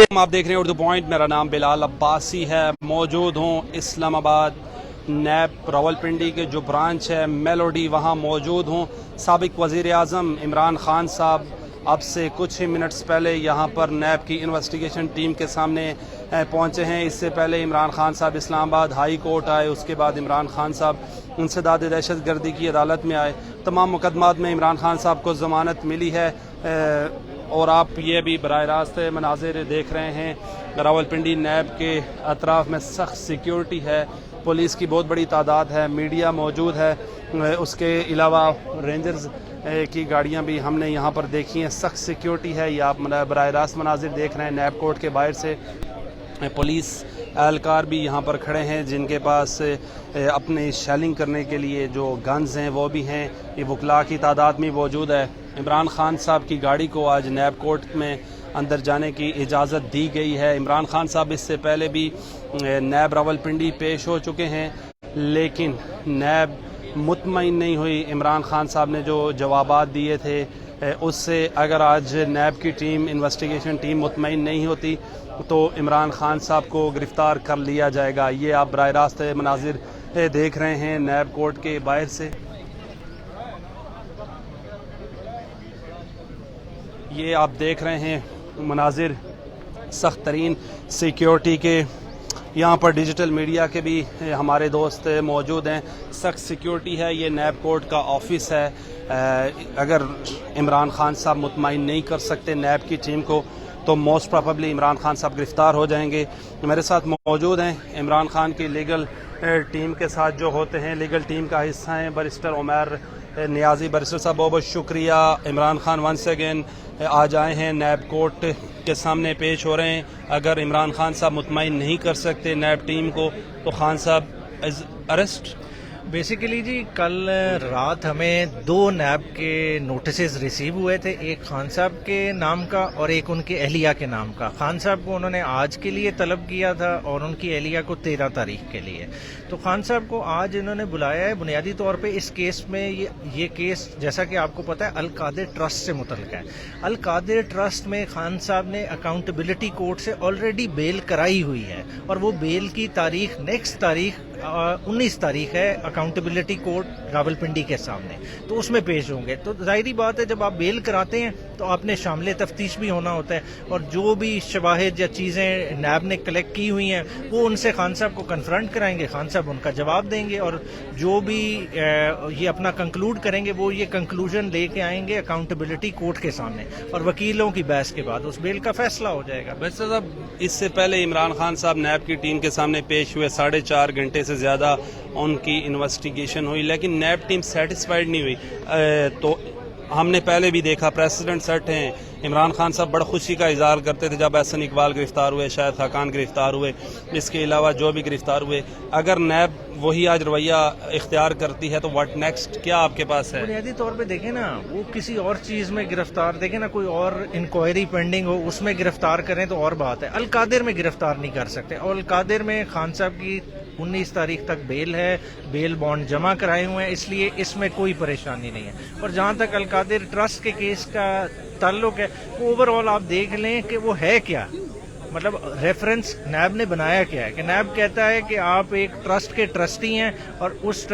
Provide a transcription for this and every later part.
آپ دیکھ رہے ہیں اردو پوائنٹ. میرا نام بلال عباسی ہے. موجود ہوں اسلام آباد نیب راولپنڈی کے جو برانچ ہے میلوڈی, وہاں موجود ہوں. سابق وزیر اعظم عمران خان صاحب اب سے کچھ ہی منٹس پہلے یہاں پر نیب کی انویسٹیگیشن ٹیم کے سامنے پہنچے ہیں. اس سے پہلے عمران خان صاحب اسلام آباد ہائی کورٹ آئے, اس کے بعد عمران خان صاحب انسداد دہشت گردی کی عدالت میں آئے. تمام مقدمات میں عمران خان صاحب کو ضمانت ملی ہے. اور آپ یہ بھی براہ راست مناظر دیکھ رہے ہیں, راولپنڈی نیب کے اطراف میں سخت سیکیورٹی ہے, پولیس کی بہت بڑی تعداد ہے, میڈیا موجود ہے. اس کے علاوہ رینجرز کی گاڑیاں بھی ہم نے یہاں پر دیکھی ہیں. سخت سیکیورٹی ہے. یہ آپ براہ راست مناظر دیکھ رہے ہیں نیب کورٹ کے باہر سے. پولیس اہلکار بھی یہاں پر کھڑے ہیں جن کے پاس اپنی شیلنگ کرنے کے لیے جو گنز ہیں وہ بھی ہیں. یہ وکلاء کی تعداد میں موجود ہے. عمران خان صاحب کی گاڑی کو آج نیب کورٹ میں اندر جانے کی اجازت دی گئی ہے. عمران خان صاحب اس سے پہلے بھی نیب راولپنڈی پیش ہو چکے ہیں, لیکن نیب مطمئن نہیں ہوئی. عمران خان صاحب نے جو جوابات دیے تھے اس سے اگر آج نیب کی ٹیم انویسٹیگیشن ٹیم مطمئن نہیں ہوتی تو عمران خان صاحب کو گرفتار کر لیا جائے گا. یہ آپ براہ راست مناظر دیکھ رہے ہیں نیب کورٹ کے باہر سے. یہ آپ دیکھ رہے ہیں مناظر سخت ترین سیکیورٹی کے. یہاں پر ڈیجیٹل میڈیا کے بھی ہمارے دوست موجود ہیں. سخت سیکیورٹی ہے. یہ نیب کورٹ کا آفس ہے. اگر عمران خان صاحب مطمئن نہیں کر سکتے نیب کی ٹیم کو تو موسٹ پروبیبلی عمران خان صاحب گرفتار ہو جائیں گے. میرے ساتھ موجود ہیں عمران خان کی لیگل ٹیم کے ساتھ جو ہوتے ہیں, لیگل ٹیم کا حصہ ہیں بیرسٹر عمیر نیازی. بیرسٹر صاحب بہت بہت شکریہ. عمران خان ونس اگین آج آئے ہیں نیب کورٹ کے سامنے پیش ہو رہے ہیں. اگر عمران خان صاحب مطمئن نہیں کر سکتے نیب ٹیم کو تو خان صاحب از اریسٹ. بیسیکلی جی کل رات ہمیں دو نیب کے نوٹسز ریسیو ہوئے تھے, ایک خان صاحب کے نام کا اور ایک ان کی اہلیہ کے نام کا. خان صاحب کو انہوں نے آج کے لیے طلب کیا تھا اور ان کی اہلیہ کو 13 تاریخ کے لیے. تو خان صاحب کو آج انہوں نے بلایا ہے. بنیادی طور پہ اس کیس میں یہ کیس جیسا کہ آپ کو پتہ ہے القادر ٹرسٹ سے متعلق ہے. القادر ٹرسٹ میں خان صاحب نے اکاؤنٹیبلٹی کورٹ سے آلریڈی بیل کرائی ہوئی ہے اور وہ بیل کی تاریخ نیکسٹ تاریخ 19 تاریخ ہے اکاؤنٹیبلٹی کورٹ راولپنڈی کے سامنے. تو اس میں پیش ہوں گے. تو ظاہری بات ہے جب آپ بیل کراتے ہیں تو آپ نے شامل تفتیش بھی ہونا ہوتا ہے, اور جو بھی شواہد یا چیزیں نیب نے کلیکٹ کی ہوئی ہیں وہ ان سے خان صاحب کو کنفرنٹ کرائیں گے. خان صاحب ان کا جواب دیں گے اور جو بھی یہ اپنا کنکلوڈ کریں گے وہ یہ کنکلوژن لے کے آئیں گے اکاؤنٹیبلٹی کورٹ کے سامنے, اور وکیلوں کی بحث کے بعد اس بیل کا فیصلہ ہو جائے گا. ویسے صاحب اس سے پہلے عمران خان صاحب نیب کی ٹیم کے سامنے پیش ہوئے, 4.5 گھنٹے سے زیادہ ان کی انویسٹیگیشن ہوئی, لیکن نیب ٹیم سیٹسفائیڈ نہیں ہوئی. تو ہم نے پہلے بھی دیکھا پریسیڈنٹ سیٹ ہیں, عمران خان صاحب بڑا خوشی کا اظہار کرتے تھے جب احسن اقبال گرفتار ہوئے, شاہد خاقان گرفتار ہوئے, اس کے علاوہ جو بھی گرفتار ہوئے. اگر نیب وہی آج رویہ اختیار کرتی ہے تو واٹ نیکسٹ, کیا آپ کے پاس ہے؟ بنیادی طور پہ دیکھیں نا, وہ کسی اور چیز میں گرفتار, دیکھیں نا کوئی اور انکوائری پینڈنگ ہو اس میں گرفتار کریں تو اور بات ہے. القادر میں گرفتار نہیں کر سکتے, اور القادر میں خان صاحب کی 19 تاریخ تک بیل ہے, بیل بانڈ جمع کرائے ہوئے ہیں, اس لیے اس میں کوئی پریشانی نہیں ہے. اور جہاں تک القادر ٹرسٹ کے کیس کا تعلق ہے, وہ اوور آل آپ دیکھ لیں کہ وہ ہے کیا, مطلب ریفرنس نیب نے بنایا کیا ہے کہ نیب کہتا ہے کہ آپ ایک ٹرسٹ کے ٹرسٹی ہیں اور اس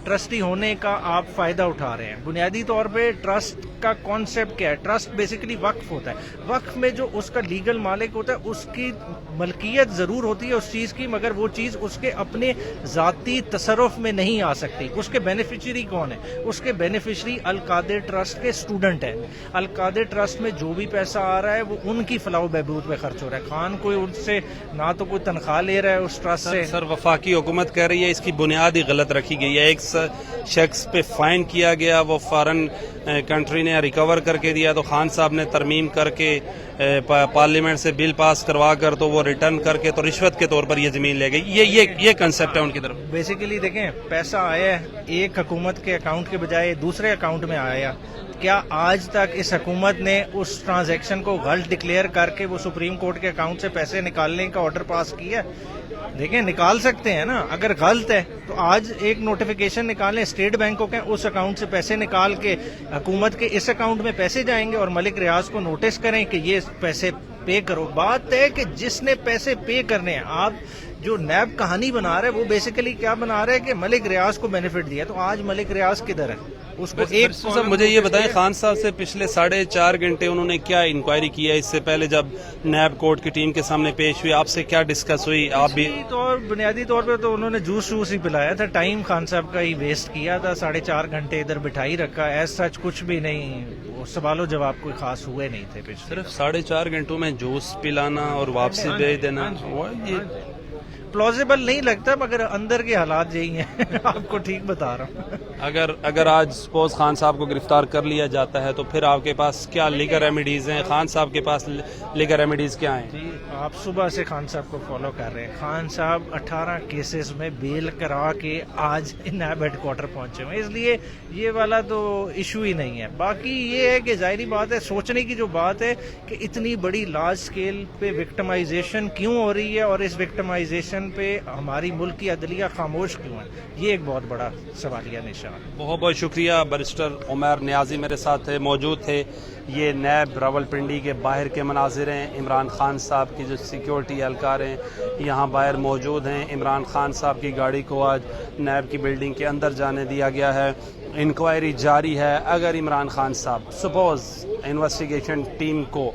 ٹرسٹی ہونے کا آپ فائدہ اٹھا رہے ہیں. بنیادی طور پہ ٹرسٹ کا کانسیپٹ کیا ہے؟ ٹرسٹ بیسیکلی وقف ہوتا ہے. وقف میں جو اس کا لیگل مالک ہوتا ہے اس کی ملکیت ضرور ہوتی ہے اس چیز کی, مگر وہ چیز اس کے اپنے ذاتی تصرف میں نہیں آ سکتی. اس کے بینیفیشری کون ہے؟ اس کے بینیفیشری القادر ٹرسٹ کے اسٹوڈنٹ ہیں. القادر ٹرسٹ میں جو بھی پیسہ آ رہا ہے وہ ان کی فلاح و بہبود میں خرچ ہو رہا ہے. خان کوئی ان سے نہ تو کوئی تنخواہ لے رہا ہے اس ٹرسٹ سے. سر وفاقی حکومت کہہ رہی ہے اس کی بنیاد ہی غلط رکھی گئی ہے. ایک شخص پہ فائن کیا گیا, وہ فارن کنٹری نے ریکور کر کے دیا, تو خان صاحب نے ترمیم کر کے پارلیمنٹ سے بل پاس کروا کر تو وہ ریٹرن کر کے تو رشوت کے طور پر یہ زمین لے گئی. یہ کنسپٹ ہے ان کی طرف. بیسیکلی دیکھیں, پیسہ آیا ہے ایک حکومت کے اکاؤنٹ کے بجائے دوسرے اکاؤنٹ میں آیا. کیا آج تک اس حکومت نے اس ٹرانزیکشن کو غلط ڈکلیئر کر کے وہ سپریم کورٹ کے اکاؤنٹ سے پیسے نکالنے کا آرڈر پاس کیا؟ دیکھیں نکال سکتے ہیں نا, اگر غلط ہے تو آج ایک نوٹیفیکیشن نکالیں اسٹیٹ بینکوں کے, اس اکاؤنٹ سے پیسے نکال کے حکومت کے اس اکاؤنٹ میں پیسے جائیں گے, اور ملک ریاض کو نوٹس کریں کہ یہ پیسے پے کرو. بات ہے کہ جس نے پیسے پے کرنے ہیں, آپ جو نیب کہانی بنا رہے ہیں وہ بیسیکلی کیا بنا رہے ہیں کہ ملک ریاض کو بینیفٹ دیا. تو آج ملک ریاض کدھر ہے؟ اس کو ایک صاحب مجھے یہ بتائیں, خان صاحب سے پچھلے 4.5 گھنٹے انہوں نے کیا انکوائری کی ہے؟ اس سے پہلے جب نیب کورٹ کی ٹیم کے سامنے پیش ہوئی, آپ سے کیا ڈسکس ہوئی؟ آپ بھی بنیادی طور پہ تو انہوں نے جوس ہی پلایا تھا, ٹائم خان صاحب کا ہی ویسٹ کیا تھا, 4.5 گھنٹے ادھر بٹھائی رکھا. ایز سچ کچھ بھی نہیں, سوال و جواب کوئی خاص ہوئے نہیں تھے. صرف 4.5 گھنٹوں میں جوس پلانا اور واپسی بھیج دینا, پلازیبل نہیں لگتا, مگر اندر کے حالات یہی ہیں. آپ کو ٹھیک بتا رہا ہوں. اگر آج سپوز خان صاحب کو گرفتار کر لیا جاتا ہے تو پھر آپ کے پاس کیا لیگل ریمیڈیز ہیں؟ خان صاحب کے پاس لیگل ریمیڈیز کیا ہیں؟ جی, آپ صبح سے خان صاحب کو فالو کر رہے ہیں. خان صاحب 18 کیسز میں بیل کرا کے آج نیب ہیڈ کوارٹر پہنچے ہوئے, اس لیے یہ والا تو ایشو ہی نہیں ہے. باقی یہ ہے کہ ظاہری بات ہے, سوچنے کی جو بات ہے کہ اتنی بڑی لارج اسکیل پہ وکٹمائزیشن کیوں ہو رہی ہے, اور اس وکٹمائزیشن پہ ہماری ملک کی عدلیہ خاموش کیوں ہے, یہ ایک بہت بڑا سوالیہ نشان. بہت بہت شکریہ. بیرسٹر عمیر نیازی میرے ساتھ موجود تھے. یہ نیب راولپنڈی کے باہر کے مناظر ہیں. عمران خان صاحب کی جو سیکیورٹی اہلکار ہیں یہاں باہر موجود ہیں. عمران خان صاحب کی گاڑی کو آج نیب کی بلڈنگ کے اندر جانے دیا گیا ہے. انکوائری جاری ہے. اگر عمران خان صاحب سپوز انویسٹیگیشن ٹیم کو